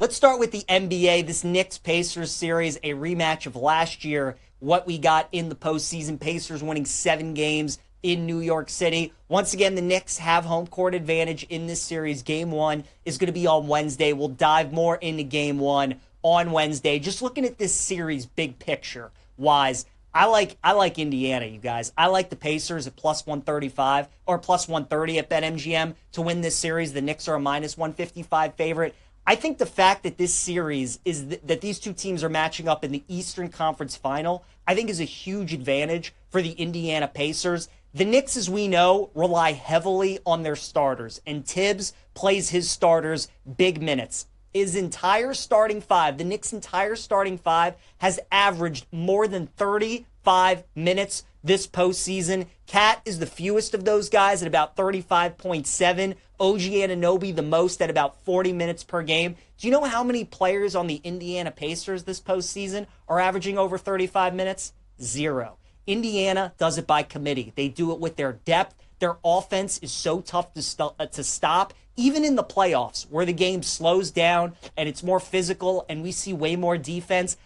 Let's start with the NBA. This Knicks-Pacers series, a rematch of last year, what we got in the postseason. Pacers winning 7 games in New York City. Once again, the Knicks have home court advantage in this series. Game 1 is going to be on Wednesday. We'll dive more into Game 1 on Wednesday. Just looking at this series big picture wise, I like Indiana, you guys. I like the Pacers at plus 135 or plus 130 at BetMGM to win this series. The Knicks are a minus 155 favorite. I think the fact that this series is that these two teams are matching up in the Eastern Conference Final, I think is a huge advantage for the Indiana Pacers. The Knicks, as we know, rely heavily on their starters, and Tibbs plays his starters big minutes. His entire starting five, the Knicks' entire starting five, has averaged more than 35 minutes this postseason. Cat is the fewest of those guys at about 35.7. OG Anunoby the most at about 40 minutes per game. Do you know how many players on the Indiana Pacers this postseason are averaging over 35 minutes? 0. Indiana does it by committee. They do it with their depth. Their offense is so tough to stop, even in the playoffs where the game slows down and it's more physical and we see way more defense.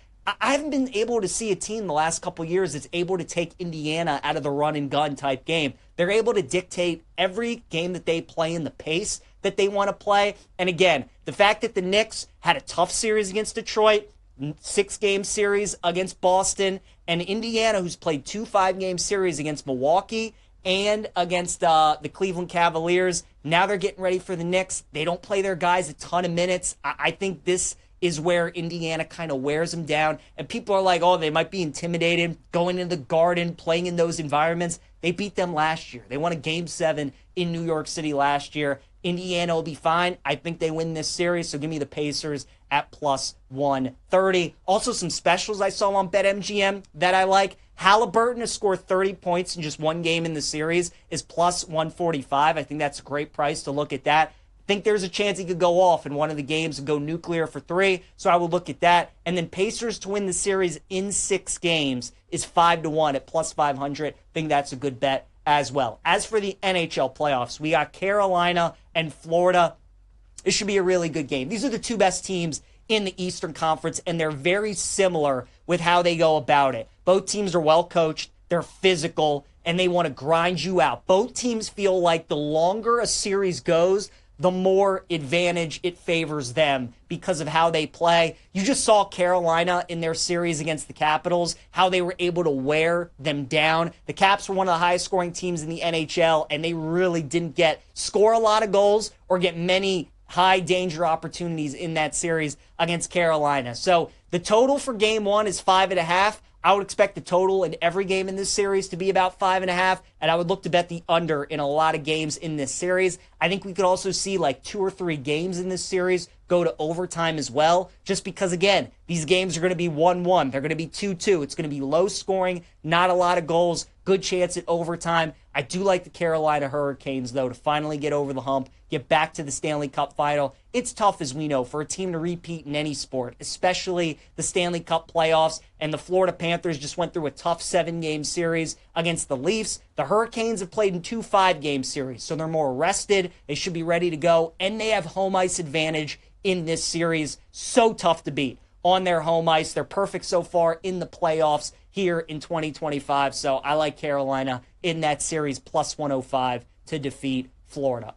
I haven't been able to see a team the last couple years that's able to take Indiana out of the run and gun type game. They're able to dictate every game that they play in the pace that they want to play. And again, the fact that the Knicks had a tough series against Detroit, 6-game series against Boston, and Indiana, who's played 2 5-game series against Milwaukee and against the Cleveland Cavaliers. Now they're getting ready for the Knicks. They don't play their guys a ton of minutes. I think this is where Indiana kind of wears them down. And people are like, oh, they might be intimidated going into the Garden, playing in those environments. They beat them last year. They won a Game 7 in New York City last year. Indiana will be fine. I think they win this series, so give me the Pacers at plus 130. Also, some specials I saw on BetMGM that I like. Halliburton to score 30 points in just 1 game in the series is plus 145. I think that's a great price to look at that. I think there's a chance he could go off in one of the games and go nuclear for 3, so I would look at that. And then Pacers to win the series in 6 games is 5-1 at plus 500. I think that's a good bet as well. As for the NHL playoffs, we got Carolina and Florida. This should be a really good game. These are the 2 best teams in the Eastern Conference, and they're very similar with how they go about it. Both teams are well coached, they're physical, and they want to grind you out. Both teams feel like the longer a series goes, the more advantage it favors them because of how they play. You just saw Carolina in their series against the Capitals, how they were able to wear them down. The Caps were one of the highest scoring teams in the NHL, and they really didn't score a lot of goals or get many high danger opportunities in that series against Carolina. So the total for Game 1 is 5.5. I would expect the total in every game in this series to be about 5.5, and I would look to bet the under in a lot of games in this series. I think we could also see like 2 or 3 games in this series go to overtime as well, just because, again, these games are going to be 1-1. They're going to be 2-2. It's going to be low scoring, not a lot of goals, good chance at overtime. I do like the Carolina Hurricanes, though, to finally get over the hump, get back to the Stanley Cup final. It's tough, as we know, for a team to repeat in any sport, especially the Stanley Cup playoffs, and the Florida Panthers just went through a tough 7-game series against the Leafs. The Hurricanes have played in 2 5-game series, so they're more rested. They should be ready to go, and they have home ice advantage in this series. So tough to beat on their home ice. They're perfect so far in the playoffs here in 2025, so I like Carolina in that series plus 105 to defeat Florida.